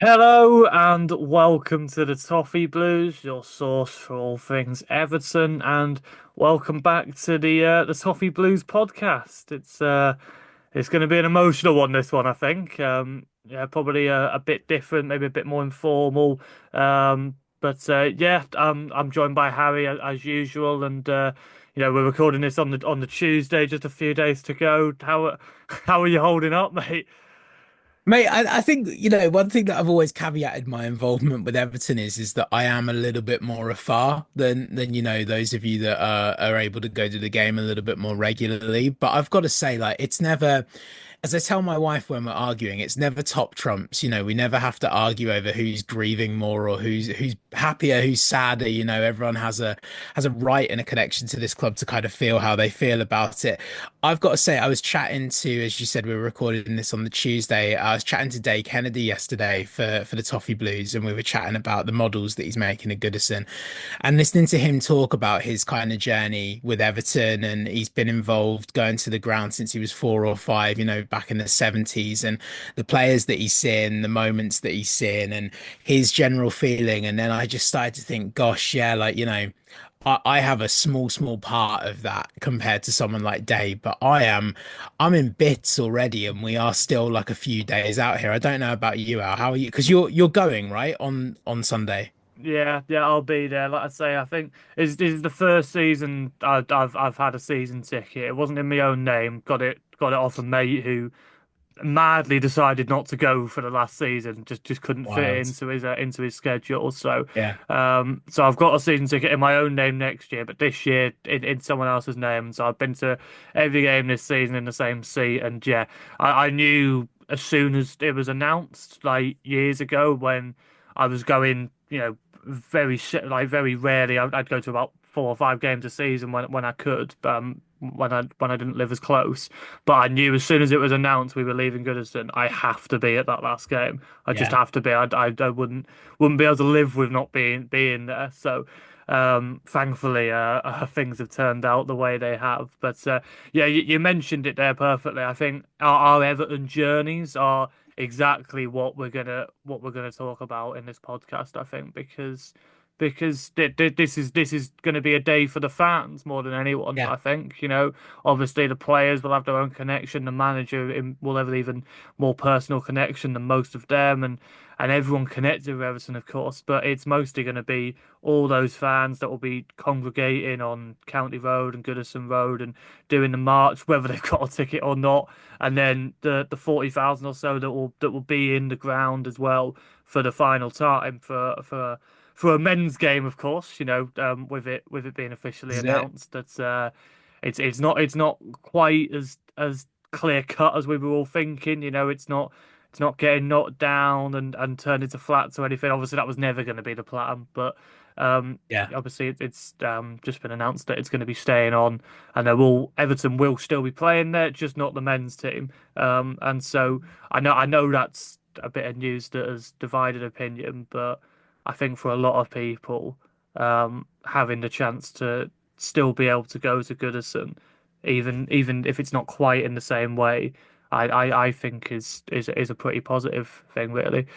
Hello and welcome to the Toffee Blues, your source for all things Everton, and welcome back to the Toffee Blues podcast. It's going to be an emotional one, this one, I think. Yeah, probably a bit different, maybe a bit more informal. Yeah, I'm joined by Harry as usual, and we're recording this on the Tuesday, just a few days to go. How are you holding up, mate? Mate, I think, one thing that I've always caveated my involvement with Everton is that I am a little bit more afar than those of you that are able to go to the game a little bit more regularly. But I've got to say, like, it's never, as I tell my wife when we're arguing, it's never top trumps. We never have to argue over who's grieving more or who's happier, who's sadder. Everyone has a right and a connection to this club to kind of feel how they feel about it. I've got to say, I was chatting to, as you said, we were recording this on the Tuesday. I was chatting to Dave Kennedy yesterday for the Toffee Blues, and we were chatting about the models that he's making at Goodison, and listening to him talk about his kind of journey with Everton, and he's been involved going to the ground since he was 4 or 5, back in the 70s, and the players that he's seeing, the moments that he's seeing, and his general feeling. And then I just started to think, gosh, yeah, like, I have a small part of that compared to someone like Dave, but I'm in bits already, and we are still like a few days out here. I don't know about you, Al. How are you? Because you're going right on Sunday. Yeah, I'll be there. Like I say, I think this is the first season I've had a season ticket. It wasn't in my own name. Got it off a mate who madly decided not to go for the last season. Just couldn't fit it Wild. into his schedule. So Yeah. so I've got a season ticket in my own name next year, but this year in someone else's name. So I've been to every game this season in the same seat, and yeah, I knew as soon as it was announced, like years ago when I was going, very rarely. I'd go to about 4 or 5 games a season when I could, when I didn't live as close. But I knew as soon as it was announced we were leaving Goodison, I have to be at that last game. I just Yeah. have to be. I wouldn't be able to live with not being there. So thankfully, things have turned out the way they have. But yeah, you mentioned it there perfectly. I think our Everton journeys are exactly what we're gonna talk about in this podcast. I think because this is going to be a day for the fans more than anyone. Yeah. I think obviously the players will have their own connection. The manager will have an even more personal connection than most of them, and everyone connected with Everton, of course. But it's mostly going to be all those fans that will be congregating on County Road and Goodison Road and doing the march, whether they've got a ticket or not. And then the 40,000 or so that will be in the ground as well for the final time for a men's game, of course. With it being officially Is it? announced that it's not quite as clear cut as we were all thinking. It's not getting knocked down and turned into flats or anything. Obviously, that was never going to be the plan, but um, Yeah. obviously it's just been announced that it's going to be staying on, and Everton will still be playing there, just not the men's team. And so I know that's a bit of news that has divided opinion, but I think for a lot of people, having the chance to still be able to go to Goodison, even if it's not quite in the same way, I think is a pretty positive thing, really.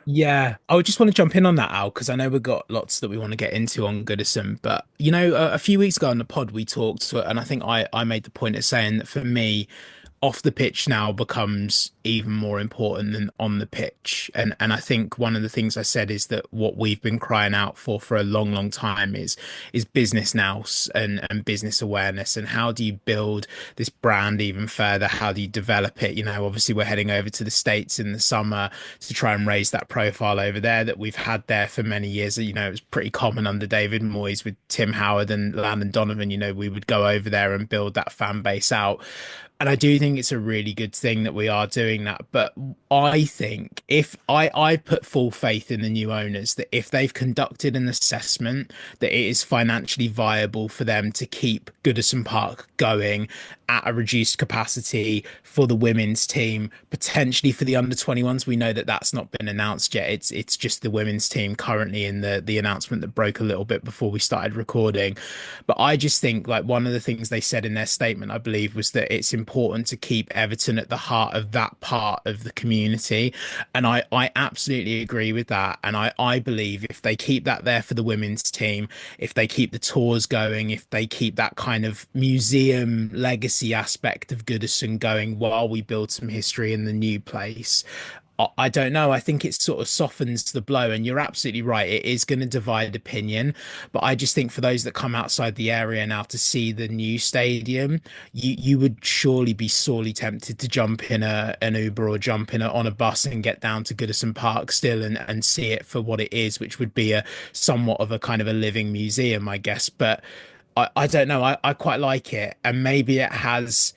Yeah, I would just want to jump in on that, Al, because I know we've got lots that we want to get into on Goodison. But a few weeks ago on the pod, we talked, and I think I made the point of saying that for me, off the pitch now becomes even more important than on the pitch. And I think one of the things I said is that what we've been crying out for a long time is business nous and business awareness. And how do you build this brand even further? How do you develop it? Obviously we're heading over to the States in the summer to try and raise that profile over there that we've had there for many years. It was pretty common under David Moyes with Tim Howard and Landon Donovan. We would go over there and build that fan base out. And I do think it's a really good thing that we are doing that. But I think if I put full faith in the new owners that if they've conducted an assessment that it is financially viable for them to keep Goodison Park going at a reduced capacity for the women's team, potentially for the under 21s. We know that that's not been announced yet. It's just the women's team currently in the announcement that broke a little bit before we started recording. But I just think like one of the things they said in their statement, I believe, was that it's important to keep Everton at the heart of that part of the community. And I absolutely agree with that. And I believe if they keep that there for the women's team, if they keep the tours going, if they keep that kind of museum legacy aspect of Goodison going while we build some history in the new place, I don't know. I think it sort of softens the blow, and you're absolutely right. It is going to divide opinion, but I just think for those that come outside the area now to see the new stadium, you would surely be sorely tempted to jump in an Uber or jump in on a bus and get down to Goodison Park still and see it for what it is, which would be a somewhat of a kind of a living museum, I guess. But I don't know. I quite like it, and maybe it has.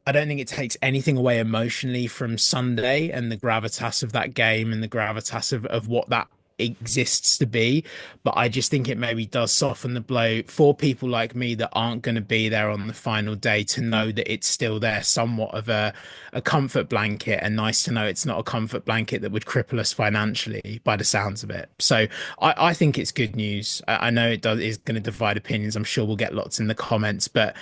I don't think it takes anything away emotionally from Sunday and the gravitas of that game and the gravitas of what that exists to be. But I just think it maybe does soften the blow for people like me that aren't going to be there on the final day to know that it's still there, somewhat of a comfort blanket. And nice to know it's not a comfort blanket that would cripple us financially by the sounds of it. So I think it's good news. I know it does is going to divide opinions. I'm sure we'll get lots in the comments, but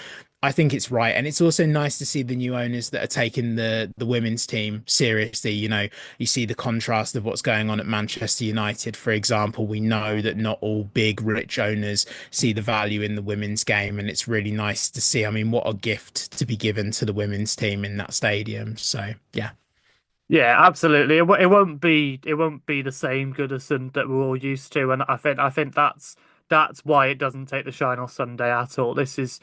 I think it's right. And it's also nice to see the new owners that are taking the women's team seriously. You know, you see the contrast of what's going on at Manchester United, for example. We know that not all big, rich owners see the value in the women's game. And it's really nice to see. I mean, what a gift to be given to the women's team in that stadium. So, yeah. Yeah, absolutely. It won't be the same Goodison that we're all used to, and I think that's why it doesn't take the shine off Sunday at all. This is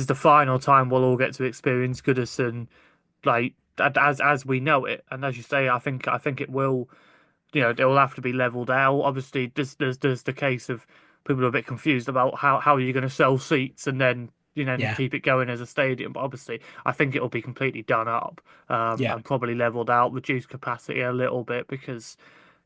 the final time we'll all get to experience Goodison like as we know it, and as you say, I think it will. It will have to be leveled out. Obviously, there's the case of people are a bit confused about how you're going to sell seats and then Yeah. keep it going as a stadium. But obviously, I think it'll be completely done up, Yeah. and probably leveled out, reduce capacity a little bit because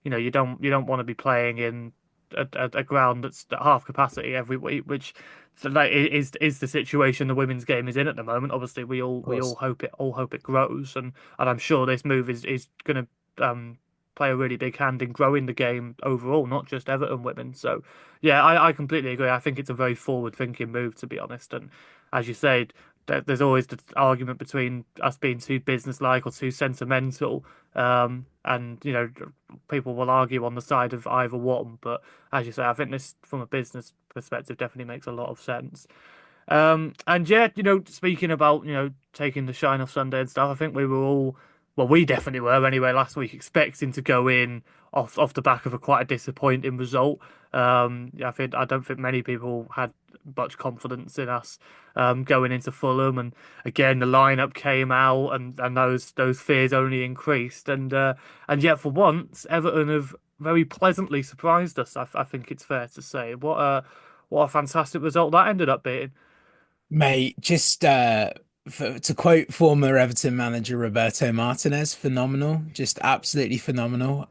you don't want to be playing in a ground that's at half capacity every week, which so like is the situation the women's game is in at the moment. Obviously, we all Of we all course. hope it grows, and I'm sure this move is going to play a really big hand in growing the game overall, not just Everton women. So yeah, I completely agree. I think it's a very forward-thinking move, to be honest. And as you said, there's always the argument between us being too business-like or too sentimental. And people will argue on the side of either one. But as you say, I think this, from a business perspective, definitely makes a lot of sense. And yeah, speaking about, taking the shine off Sunday and stuff, I think we were all, well, we definitely were anyway last week, expecting to go in off the back of a quite a disappointing result. I don't think many people had much confidence in us going into Fulham, and again the lineup came out, and those fears only increased, and yet for once Everton have very pleasantly surprised us. I think it's fair to say. What a fantastic result that ended up being. Mate, just to quote former Everton manager Roberto Martinez, phenomenal, just absolutely phenomenal.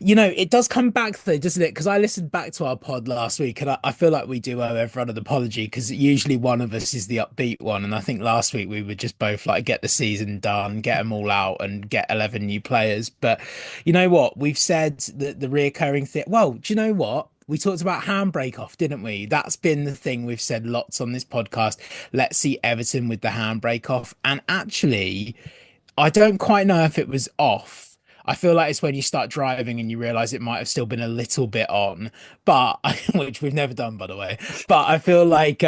It does come back though, doesn't it? Because I listened back to our pod last week, and I feel like we do owe everyone an apology because usually one of us is the upbeat one, and I think last week we were just both like, get the season done, get them all out, and get 11 new players. But you know what? We've said that the reoccurring thing. Well, do you know what? We talked about handbrake off, didn't we? That's been the thing we've said lots on this podcast. Let's see Everton with the handbrake off. And actually, I don't quite know if it was off. I feel like it's when you start driving and you realize it might have still been a little bit on, but which we've never done, by the way. But I feel like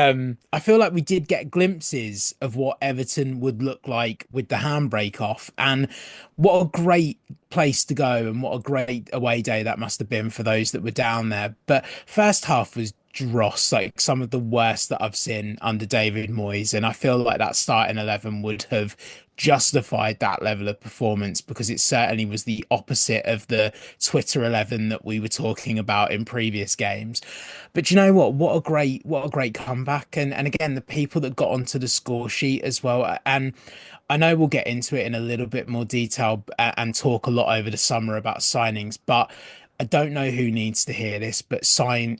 we did get glimpses of what Everton would look like with the handbrake off, and what a great place to go and what a great away day that must have been for those that were down there. But first half was dross, like some of the worst that I've seen under David Moyes. And I feel like that starting 11 would have justified that level of performance because it certainly was the opposite of the Twitter 11 that we were talking about in previous games. But you know what? What a great comeback. And again, the people that got onto the score sheet as well. And I know we'll get into it in a little bit more detail and talk a lot over the summer about signings, but I don't know who needs to hear this, but sign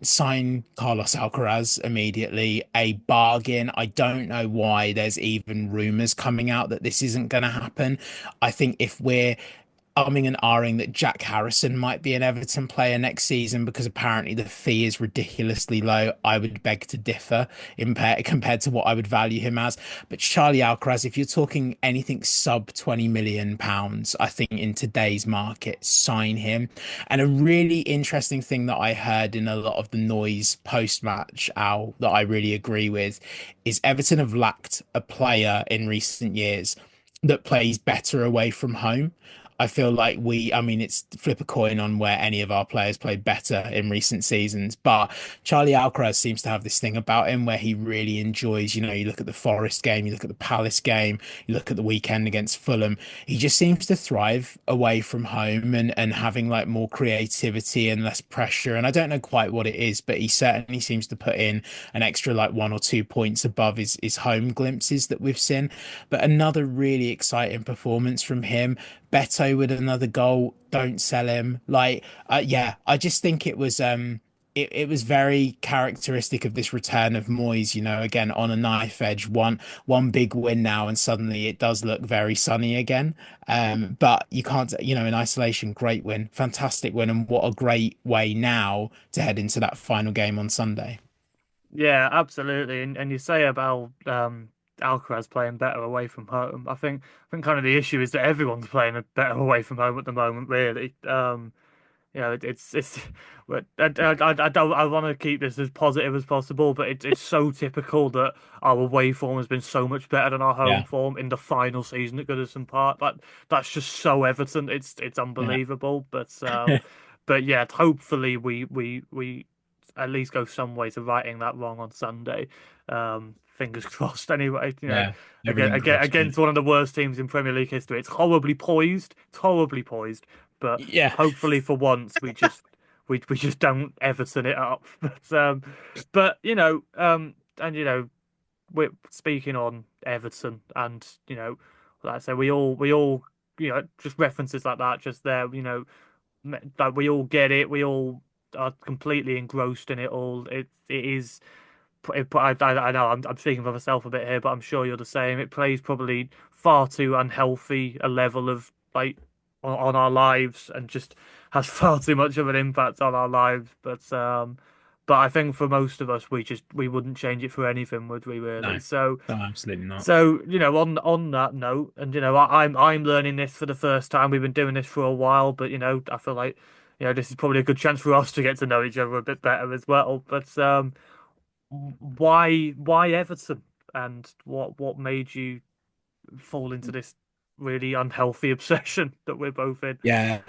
Carlos Alcaraz immediately. A bargain. I don't know why there's even rumors coming out that this isn't going to happen. I think if we're umming and ahhing that Jack Harrison might be an Everton player next season because apparently the fee is ridiculously low. I would beg to differ compared to what I would value him as. But Charlie Alcaraz, if you're talking anything sub 20 million pounds, I think in today's market, sign him. And a really interesting thing that I heard in a lot of the noise post-match, Al, that I really agree with, is Everton have lacked a player in recent years that plays better away from home. I feel like I mean, it's flip a coin on where any of our players played better in recent seasons. But Charlie Alcaraz seems to have this thing about him where he really enjoys, you look at the Forest game, you look at the Palace game, you look at the weekend against Fulham. He just seems to thrive away from home and having like more creativity and less pressure. And I don't know quite what it is, but he certainly seems to put in an extra like 1 or 2 points above his home glimpses that we've seen. But another really exciting performance from him. Beto with another goal. Don't sell him. Yeah, I just think it was very characteristic of this return of Moyes, again on a knife edge, one big win now, and suddenly it does look very sunny again. But you can't, in isolation, great win, fantastic win, and what a great way now to head into that final game on Sunday. Yeah, absolutely. And you say about Alcaraz playing better away from home. I think kind of the issue is that everyone's playing a better away from home at the moment, really. It's but I don't I want to keep this as positive as possible, but it's so typical that our away form has been so much better than our home Yeah, form in the final season at Goodison Park. That's just so Everton. It's yeah, unbelievable. But yeah, hopefully we at least go some way to righting that wrong on Sunday. Fingers crossed. Anyway, yeah. Everything crossed, mate. against one of the worst teams in Premier League history. It's horribly poised. It's horribly poised. But Yeah, hopefully for once we just don't Everton it up. But and we're speaking on Everton and like I say we all just references like that just there, like we all get it, we all are completely engrossed in it all. It is I know I'm speaking for myself a bit here, but I'm sure you're the same. It plays probably far too unhealthy a level of like on our lives and just has far too much of an impact on our lives. But I think for most of us, we wouldn't change it for anything, would we really? no, So no, absolutely not. so on that note, and I'm learning this for the first time. We've been doing this for a while, but I feel like this is probably a good chance for us to get to know each other a bit better as well. But why Everton, and what made you fall into this really unhealthy obsession that we're both in? Yeah.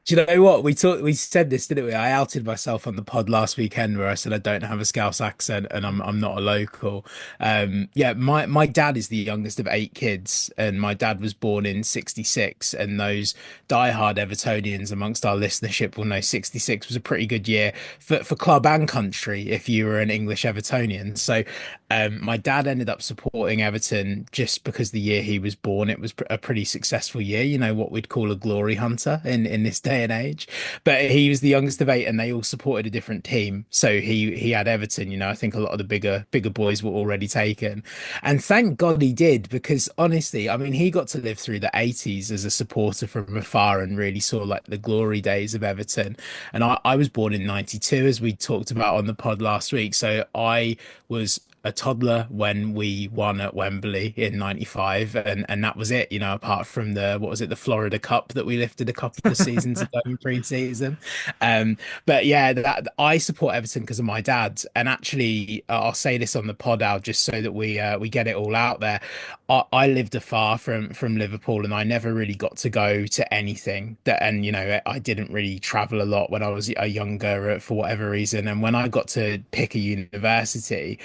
Do you know what? We said this, didn't we? I outed myself on the pod last weekend where I said I don't have a Scouse accent and I'm not a local. Yeah, my dad is the youngest of 8 kids, and my dad was born in '66. And those diehard Evertonians amongst our listenership will know '66 was a pretty good year for club and country if you were an English Evertonian. So my dad ended up supporting Everton just because the year he was born, it was a pretty successful year, what we'd call a glory hunter in this day and age. But he was the youngest of 8, and they all supported a different team. So he had Everton. I think a lot of the bigger boys were already taken, and thank God he did, because honestly, I mean, he got to live through the '80s as a supporter from afar and really saw like the glory days of Everton. And I was born in '92, as we talked about on the pod last week. So I was a toddler when we won at Wembley in '95, and that was it, apart from the what was it, the Florida Cup that we lifted a couple of seasons ago in pre-season. Um, but yeah, that I support Everton because of my dad. And actually, I'll say this on the pod out just so that we get it all out there. I lived afar from Liverpool, and I never really got to go to anything that, and I didn't really travel a lot when I was a younger for whatever reason. And when I got to pick a university,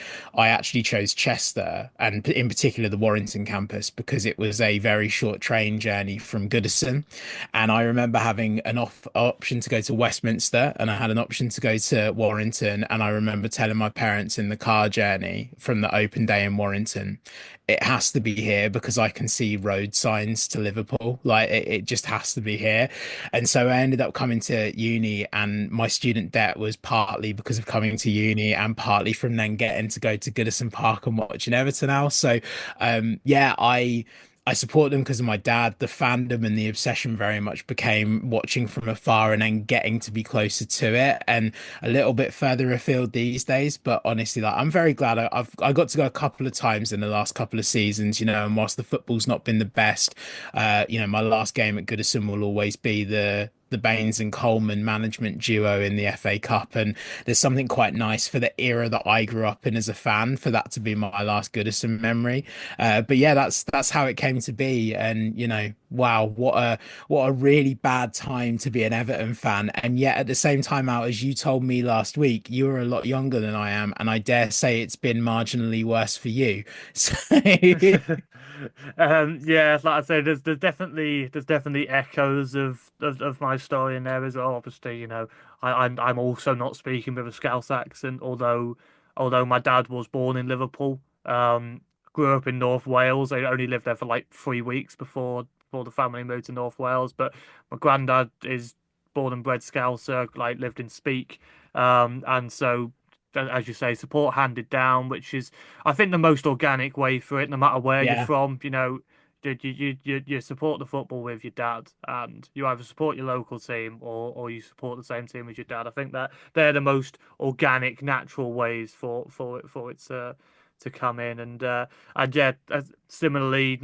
I actually chose Chester, and in particular the Warrington campus, because it was a very short train journey from Goodison. And I remember having an option to go to Westminster, and I had an option to go to Warrington. And I remember telling my parents in the car journey from the open day in Warrington, it has to be here because I can see road signs to Liverpool. Like it just has to be here. And so I ended up coming to uni, and my student debt was partly because of coming to uni and partly from then getting to go to Goodison Park and watching Everton now. So yeah, I support them because of my dad. The fandom and the obsession very much became watching from afar and then getting to be closer to it and a little bit further afield these days. But honestly, like I'm very glad I got to go a couple of times in the last couple of seasons, and whilst the football's not been the best, my last game at Goodison will always be the Baines and Coleman management duo in the FA Cup. And there's something quite nice for the era that I grew up in as a fan for that to be my last Goodison memory. But yeah, that's how it came to be. And wow, what a really bad time to be an Everton fan. And yet at the same time out, as you told me last week, you were a lot younger than I am, and I dare say it's been marginally worse for you. So Yeah, like I say, there's definitely echoes of my story in there as well. Obviously, I'm also not speaking with a Scouse accent, although my dad was born in Liverpool, grew up in North Wales. I only lived there for like 3 weeks before the family moved to North Wales. But my granddad is born and bred Scouser, like lived in Speke, and so as you say, support handed down, which is I think the most organic way for it, no matter where you're yeah, from. You support the football with your dad, and you either support your local team or you support the same team as your dad. I think that they're the most organic, natural ways for it to come in. And yeah, similarly,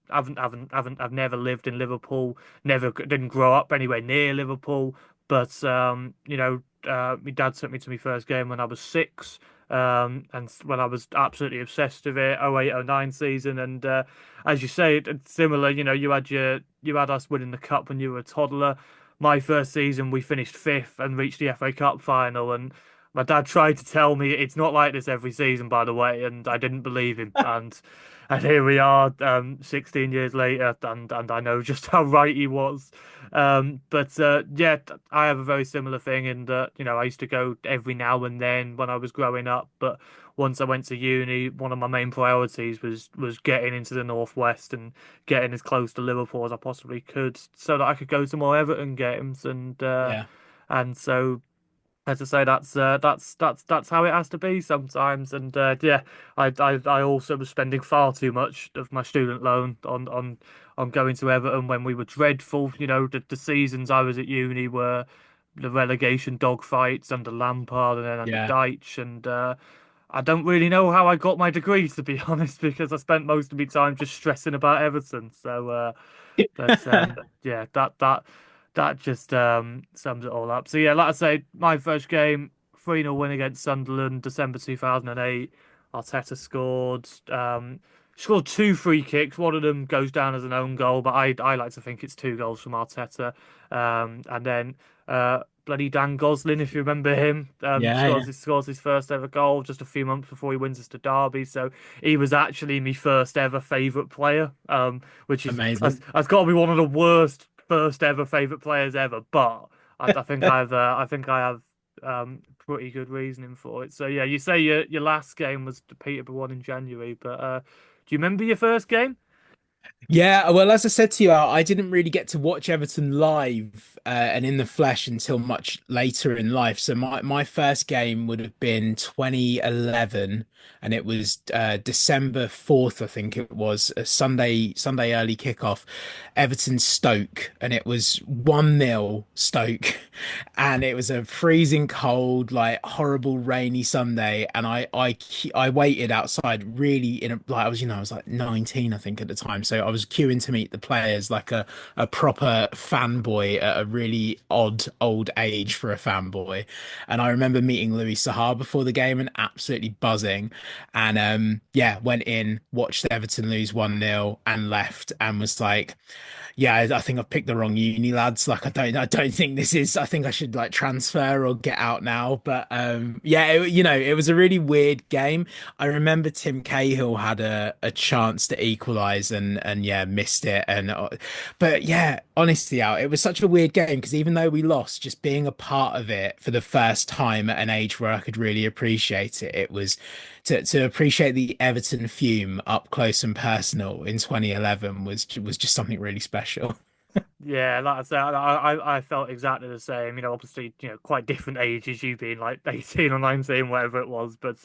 I've never lived in Liverpool, never didn't grow up anywhere near Liverpool, but my dad took me to my first game when I was 6. And when I was absolutely obsessed with it, 0809 season. And as you say, it's similar. You had us winning the cup when you were a toddler. My first season, we finished fifth and reached the FA Cup final. And my dad tried to tell me it's not like this every season, by the way, and I didn't believe him. And here we are, 16 years later, and I know just how right he was. But yeah, I have a very similar thing in that, I used to go every now and then when I was growing up, but once I went to uni, one of my main priorities was getting into the Northwest and getting as close to Liverpool as I possibly could, so that I could go to more Everton games, yeah, and so as I say, that's how it has to be sometimes. And yeah, I also was spending far too much of my student loan on going to Everton when we were dreadful. The seasons I was at uni were the relegation dogfights under Lampard and then under yeah. Deitch. And I don't really know how I got my degree, to be honest, because I spent most of my time just stressing about Everton. So but yeah, that just sums it all up. So yeah, like I say, my first game, 3-0 win against Sunderland, December 2008. Arteta scored two free kicks. One of them goes down as an own goal, but I like to think it's two goals from Arteta. And then bloody Dan Gosling, if you remember him, Yeah, yeah. scores his first ever goal just a few months before he wins us to Derby. So he was actually my first ever favourite player, which is Amazing. has got to be one of the worst first ever favourite players ever. But I think I have pretty good reasoning for it. So yeah, you say your last game was the Peterborough one in January, but do you remember your first game? Yeah, well, as I said to you, I didn't really get to watch Everton live and in the flesh until much later in life. So my first game would have been 2011, and it was December 4th, I think it was, a Sunday early kickoff, Everton Stoke, and it was 1-0 Stoke, and it was a freezing cold, like horrible rainy Sunday, and I waited outside really like I was like 19, I think at the time, So I was queuing to meet the players like a proper fanboy at a really odd old age for a fanboy. And I remember meeting Louis Saha before the game and absolutely buzzing. And yeah, went in, watched Everton lose 1-0 and left and was like, yeah, I think I've picked the wrong uni, lads. Like, I don't think this is. I think I should like transfer or get out now. But yeah, it was a really weird game. I remember Tim Cahill had a chance to equalize and yeah, missed it. And but yeah, honestly, Al, it was such a weird game because even though we lost, just being a part of it for the first time at an age where I could really appreciate it, it was to appreciate the Everton fume up close and personal in 2011 was just something really special. Yeah, like I said, I felt exactly the same. Obviously, quite different ages. You being like 18 or 19, whatever it was. But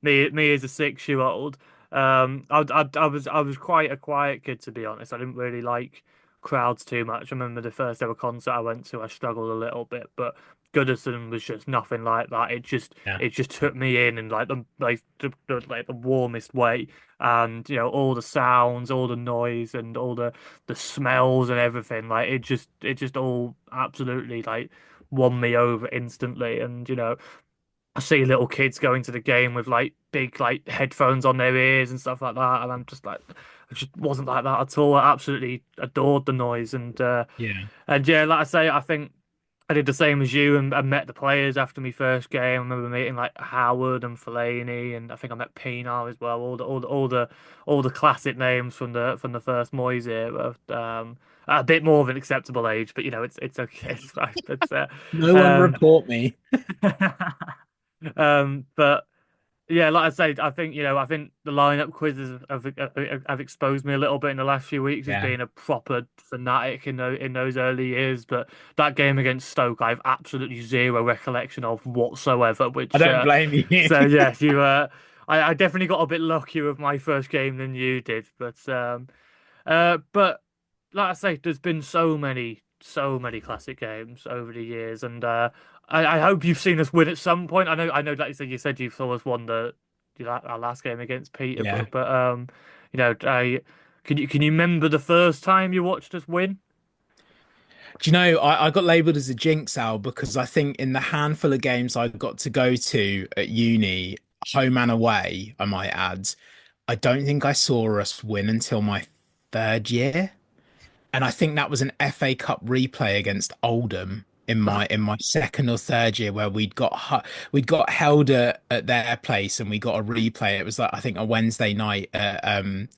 me as a 6-year-old, I was quite a quiet kid to be honest. I didn't really like crowds too much. I remember the first ever concert I went to, I struggled a little bit, but Goodison was just nothing like that. Yeah. It just took me in like the warmest way, and all the sounds, all the noise, and all the smells and everything. Like it just all absolutely like won me over instantly. And I see little kids going to the game with like big like headphones on their ears and stuff like that, and I'm just like, I just wasn't like that at all. I absolutely adored the noise, Yeah. and yeah, like I say, I think I did the same as you, and met the players after my first game. I remember meeting like Howard and Fellaini, and I think I met Pienaar as well. All the classic names from the first Moyes era. At a bit more of an acceptable age, but it's okay. It's fine. No one Um, report me. but yeah, like I say, I think the lineup quizzes have exposed me a little bit in the last few weeks as Yeah. being a proper fanatic in those early years. But that game against Stoke, I have absolutely zero recollection of whatsoever. I don't blame you. So yeah, I definitely got a bit luckier with my first game than you did. But like I say, there's been so many classic games over the years, and I hope you've seen us win at some point. I know, like you said you saw us won our last game against Yeah. Peterborough, but can you remember the first time you watched us win? Do you know, I got labeled as a jinx, Al, because I think in the handful of games I got to go to at uni, home and away, I might add, I don't think I saw us win until my third year. And I think that was an FA Cup replay against Oldham in my second or third year where we'd got held at their place and we got a replay. It was like I think a Wednesday night at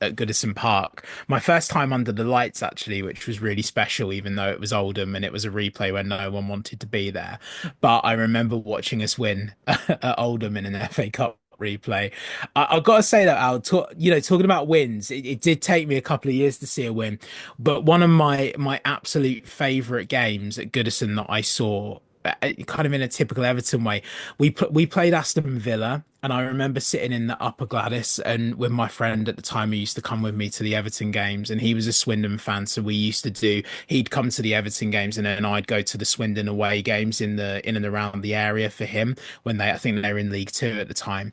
Goodison Park. My first time under the lights actually, which was really special, even though it was Oldham and it was a replay when no one wanted to be there. But I remember watching us win at Oldham in an FA Cup replay. I've got to say that Al, talking about wins, it did take me a couple of years to see a win, but one of my absolute favorite games at Goodison that I saw, kind of in a typical Everton way, we played Aston Villa. And I remember sitting in the Upper Gladys and with my friend at the time who used to come with me to the Everton games, and he was a Swindon fan. So he'd come to the Everton games and then I'd go to the Swindon away games in and around the area for him when I think they were in League Two at the time.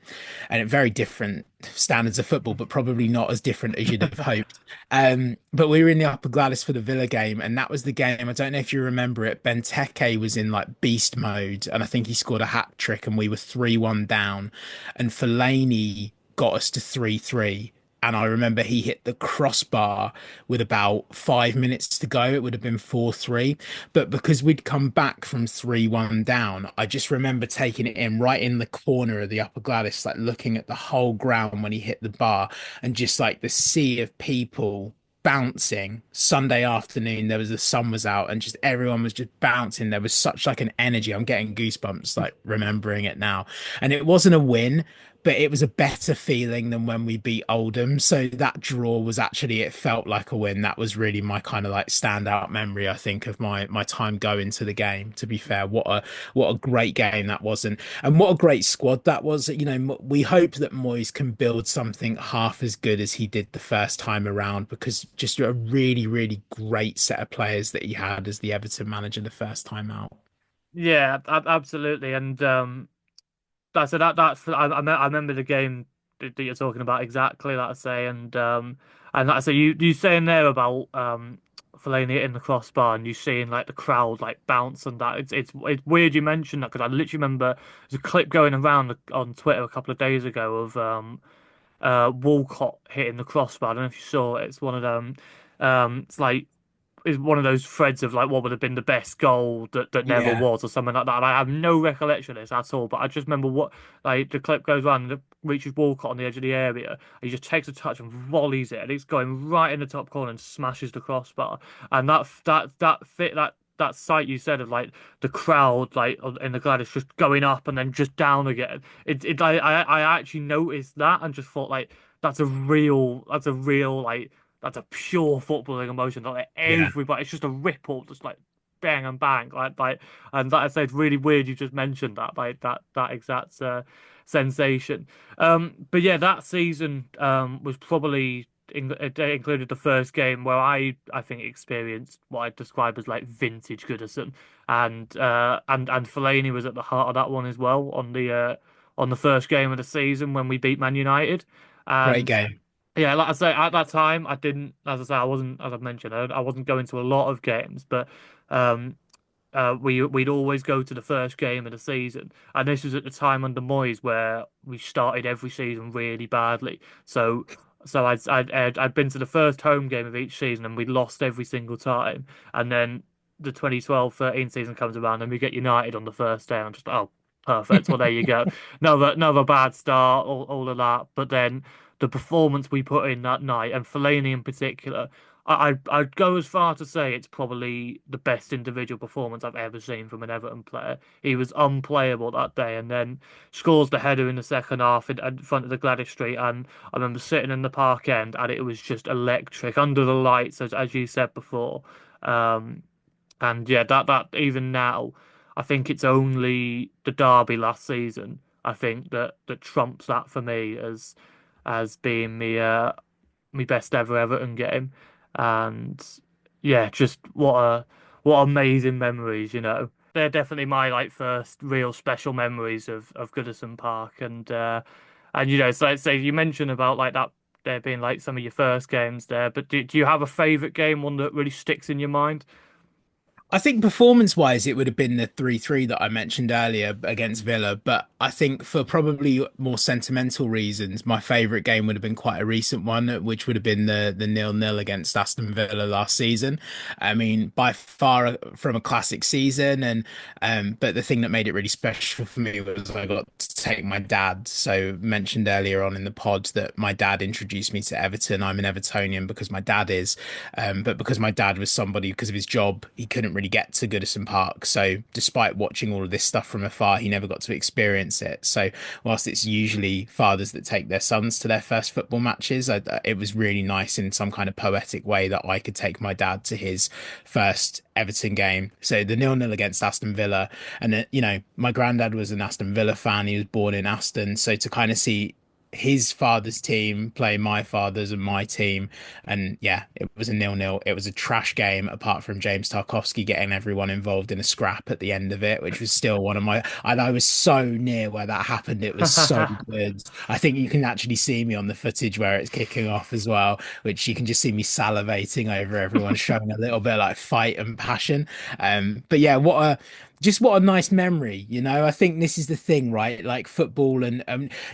And it very different standards of football, but probably not as different as you'd have hoped. But we were in the Upper Gladys for the Villa game, and that was the game. I don't know if you remember it. Benteke was in like beast mode, and I think he scored a hat trick, and we were 3-1 down, and Fellaini got us to 3-3. And I remember he hit the crossbar with about 5 minutes to go. It would have been 4-3. But because we'd come back from 3-1 down, I just remember taking it in right in the corner of the Upper Gladys, like looking at the whole ground when he hit the bar and just like the sea of people bouncing. Sunday afternoon, the sun was out and just everyone was just bouncing. There was such like an energy. I'm getting goosebumps like remembering it now. And it wasn't a win, but it was a better feeling than when we beat Oldham. So that draw was actually, it felt like a win. That was really my kind of like standout memory, I think, of my time going to the game. To be fair, what a great game that was, and what a great squad that was. We hope that Moyes can build something half as good as he did the first time around, because just a really, really great set of players that he had as the Everton manager the first time out. Yeah, absolutely. And that's I remember the game that you're talking about exactly, like I say, and like I say, you saying there about Fellaini hitting the crossbar and you seeing like the crowd like bounce and that. It's weird you mentioned that because I literally remember there's a clip going around on Twitter a couple of days ago of Walcott hitting the crossbar. I don't know if you saw it. It's one of them. It's like is one of those threads of like what would have been the best goal that never Yeah, was or something like that. And I have no recollection of this at all, but I just remember what like the clip goes around and it reaches Walcott on the edge of the area. He just takes a touch and volleys it, and it's going right in the top corner and smashes the crossbar. And that sight you said of like the crowd like in the Gladys just going up and then just down again. I actually noticed that and just thought like that's a real like that's a pure footballing emotion. Like yeah, everybody, it's just a ripple, just like bang and bang, and like I said, it's really weird. You just mentioned that, like that exact sensation. But yeah, that season was probably it included the first game where I think experienced what I'd describe as like vintage Goodison, and Fellaini was at the heart of that one as well on the first game of the season when we beat Man United. great And game. yeah, like I say, at that time, I didn't, as I say, I wasn't, as I've mentioned, I wasn't going to a lot of games, but um, we'd always go to the first game of the season, and this was at the time under Moyes where we started every season really badly. So I'd been to the first home game of each season, and we lost every single time. And then the 2012-13 season comes around, and we get United on the first day. And I'm just oh, perfect. Well, there you go. Another bad start, all of that. But then the performance we put in that night, and Fellaini in particular. I'd go as far to say it's probably the best individual performance I've ever seen from an Everton player. He was unplayable that day, and then scores the header in the second half in front of the Gladys Street. And I remember sitting in the park end, and it was just electric under the lights, as you said before. Um, and yeah, that even now, I think it's only the derby last season. I think that trumps that for me as being me best ever Everton game. And yeah, just what amazing memories, you know. They're definitely my like first real special memories of Goodison Park and you know, so you mentioned about like that there being like some of your first games there, but do you have a favorite game, one that really sticks in your mind? I think performance-wise, it would have been the 3-3 that I mentioned earlier against Villa. But I think for probably more sentimental reasons, my favourite game would have been quite a recent one, which would have been the 0-0 against Aston Villa last season. I mean, by far from a classic season, and but the thing that made it really special for me was I got to take my dad. So mentioned earlier on in the pod that my dad introduced me to Everton. I'm an Evertonian because my dad is. But because my dad was somebody, because of his job, he couldn't really get to Goodison Park. So despite watching all of this stuff from afar, he never got to experience it. So whilst it's usually fathers that take their sons to their first football matches, it was really nice in some kind of poetic way that I could take my dad to his first Everton game. So the 0-0 against Aston Villa, and you know, my granddad was an Aston Villa fan. He was born in Aston, so to kind of see his father's team play my father's and my team. And yeah, it was a 0-0. It was a trash game, apart from James Tarkowski getting everyone involved in a scrap at the end of it, which was still one of my. And I was so near where that happened. It was so good. I think you can actually see me on the footage where it's kicking off as well, which you can just see me salivating over everyone, showing a little bit like fight and passion. But yeah, what a nice memory, you know. I think this is the thing, right? Like football, and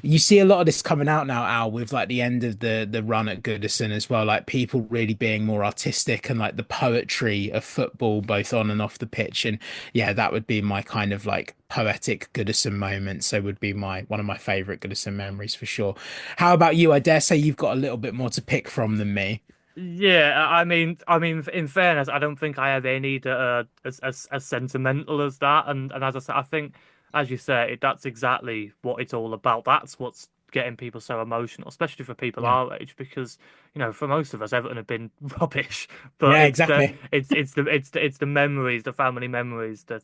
you see a lot of this coming out now, Al, with like the end of the run at Goodison as well. Like people really being more artistic and like the poetry of football, both on and off the pitch. And yeah, that would be my kind of like poetic Goodison moment. So would be my one of my favorite Goodison memories for sure. How about you? I dare say you've got a little bit more to pick from than me. Yeah, I mean, in fairness, I don't think I have any that are as sentimental as that. And as I said, I think, as you say, that's exactly what it's all about. That's what's getting people so emotional, especially for people Yeah. our age, because you know, for most of us, Everton have been rubbish. But Yeah, exactly. it's the memories, the family memories that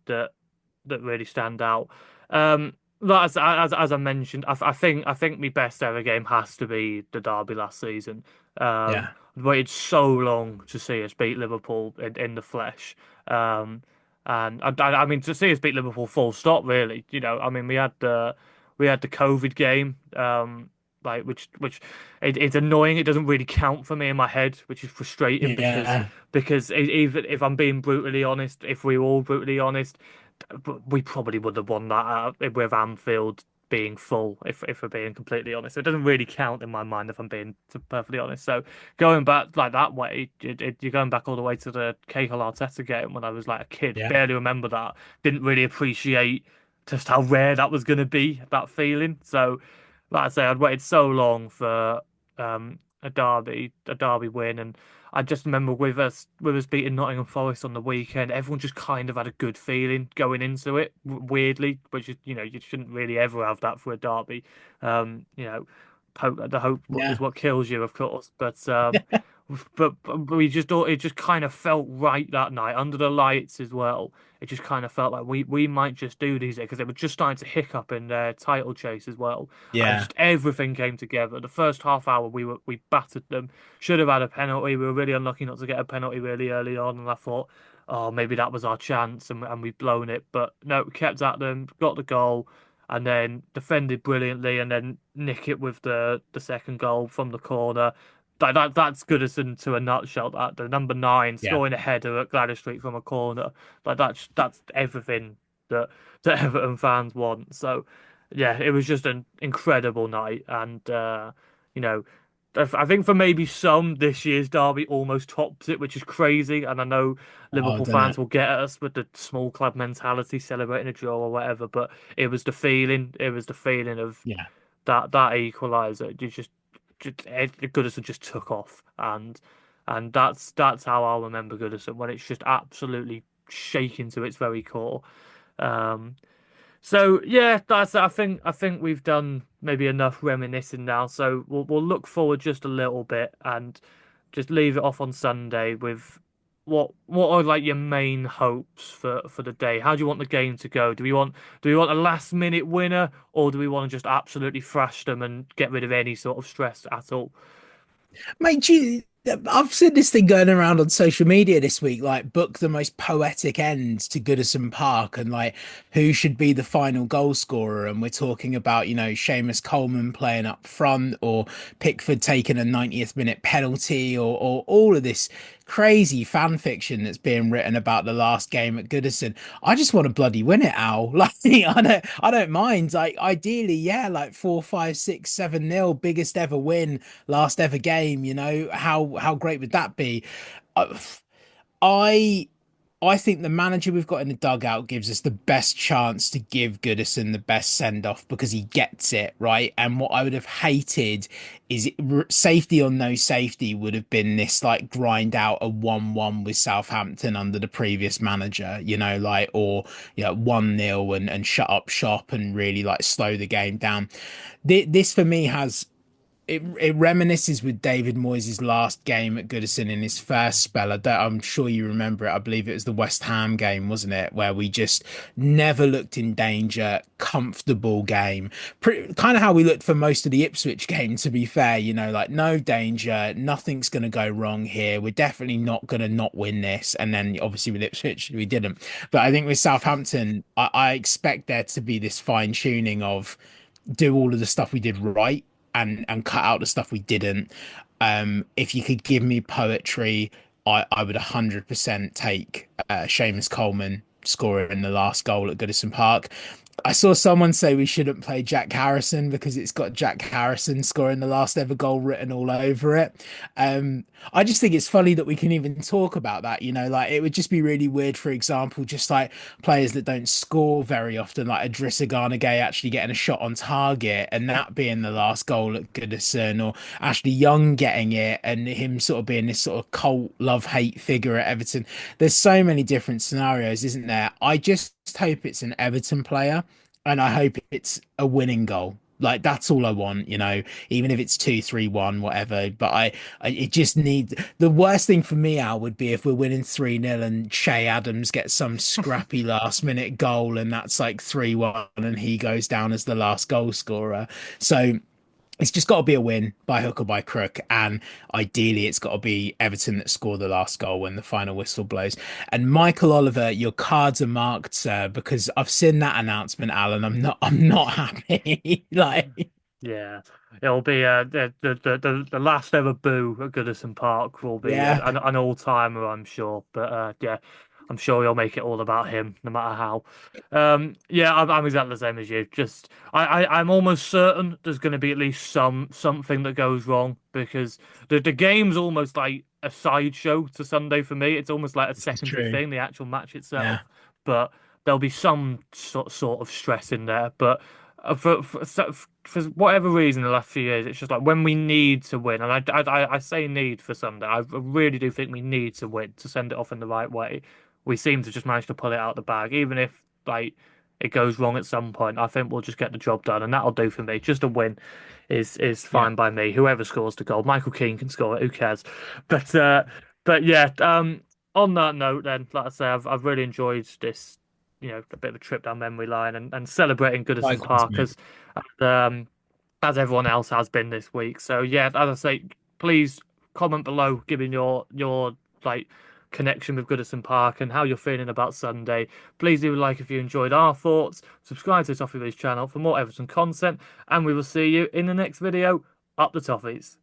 that really stand out. But as I mentioned, I think my best ever game has to be the derby last season. Yeah. Waited so long to see us beat Liverpool in the flesh. And I mean to see us beat Liverpool full stop, really. You know, I mean we had the COVID game, like which it's annoying. It doesn't really count for me in my head, which is frustrating Yeah. because even if I'm being brutally honest, if we were all brutally honest, we probably would have won that with Anfield being full, if we're being completely honest. So it doesn't really count in my mind if I'm being perfectly honest. So going back like that way, you're going back all the way to the Cahill Arteta game when I was like a kid, Yeah. barely remember that, didn't really appreciate just how rare that was going to be, that feeling. So, like I say, I'd waited so long for a derby win, and I just remember with us beating Nottingham Forest on the weekend, everyone just kind of had a good feeling going into it, weirdly, which is, you shouldn't really ever have that for a derby. Um, you know, the hope is Yeah. what kills you, of course, but we just thought it just kind of felt right that night under the lights as well. It just kind of felt like we might just do these because they were just starting to hiccup in their title chase as well, and Yeah. just everything came together. The first half hour we battered them. Should have had a penalty. We were really unlucky not to get a penalty really early on, and I thought, oh, maybe that was our chance, and we've blown it. But no, we kept at them, got the goal, and then defended brilliantly, and then nick it with the second goal from the corner. That's Goodison to a nutshell. That the number nine Yeah. scoring a header at Gladys Street from a corner, that's everything that that Everton fans want. So yeah, it was just an incredible night, and you know, I think for maybe some this year's derby almost tops it, which is crazy. And I know Oh, Liverpool didn't fans it? will get at us with the small club mentality, celebrating a draw or whatever, but it was the feeling. It was the feeling of Yeah. that equaliser. Goodison just took off, and that's how I'll remember Goodison when it's just absolutely shaking to its very core. Um, so yeah, that's I think we've done maybe enough reminiscing now. So we'll look forward just a little bit and just leave it off on Sunday with what are like your main hopes for the day? How do you want the game to go? Do we want a last minute winner, or do we want to just absolutely thrash them and get rid of any sort of stress at all? Mate, I've seen this thing going around on social media this week, like book the most poetic end to Goodison Park and like who should be the final goal scorer. And we're talking about, Seamus Coleman playing up front or Pickford taking a 90th minute penalty or all of this crazy fan fiction that's being written about the last game at Goodison. I just want to bloody win it, Al. Like I don't mind. Like ideally, yeah, like 4, 5, 6, 7-0, biggest ever win, last ever game. How great would that be? Uh, I I think the manager we've got in the dugout gives us the best chance to give Goodison the best send off because he gets it right. And what I would have hated is safety or no safety would have been this like grind out a 1-1 with Southampton under the previous manager, like or 1-0 and shut up shop and really like slow the game down. This for me has it reminisces with David Moyes' last game at Goodison in his first spell. I'm sure you remember it. I believe it was the West Ham game, wasn't it? Where we just never looked in danger, comfortable game. Kind of how we looked for most of the Ipswich game, to be fair, like no danger, nothing's going to go wrong here. We're definitely not going to not win this. And then obviously with Ipswich, we didn't. But I think with Southampton, I expect there to be this fine tuning of do all of the stuff we did right and cut out the stuff we didn't. If you could give me poetry, I would 100% take Seamus Coleman scoring the last goal at Goodison Park. I saw someone say we shouldn't play Jack Harrison because it's got Jack Harrison scoring the last ever goal written all over it. I just think it's funny that we can even talk about that, like it would just be really weird, for example, just like players that don't score very often, like Idrissa Gana Gueye actually getting a shot on target and that being the last goal at Goodison, or Ashley Young getting it and him sort of being this sort of cult love-hate figure at Everton. There's so many different scenarios, isn't there? I just hope it's an Everton player and I hope it's a winning goal. Like that's all I want, even if it's 2-3-1, whatever. But it just needs the worst thing for me, Al, would be if we're winning 3-0 and Che Adams gets some scrappy last minute goal and that's like 3-1 and he goes down as the last goal scorer. So it's just got to be a win by hook or by crook, and ideally, it's got to be Everton that score the last goal when the final whistle blows. And Michael Oliver, your cards are marked, sir, because I've seen that announcement, Alan. I'm not happy. Like, Yeah, it'll be the last ever boo at Goodison Park will be yeah, an all-timer, I'm sure. But yeah, I'm sure you'll make it all about him, no matter how. Yeah, I'm exactly the same as you. Just I'm almost certain there's going to be at least something that goes wrong because the game's almost like a sideshow to Sunday for me. It's almost like a this is secondary true. thing, the actual match Yeah, itself. But there'll be some sort of stress in there. But for whatever reason, the last few years, it's just like when we need to win, and I say need for Sunday. I really do think we need to win to send it off in the right way. We seem to just manage to pull it out the bag, even if like it goes wrong at some point. I think we'll just get the job done, and that'll do for me. Just a win is yeah. fine by me. Whoever scores the goal, Michael Keane can score it. Who cares? But yeah. On that note, then, like I say, I've really enjoyed this, a bit of a trip down memory line and celebrating Goodison Likewise, Park mate. um, as everyone else has been this week. So yeah, as I say, please comment below, giving your like connection with Goodison Park and how you're feeling about Sunday. Please do like if you enjoyed our thoughts. Subscribe to the Toffee channel for more Everton content, and we will see you in the next video. Up the Toffees.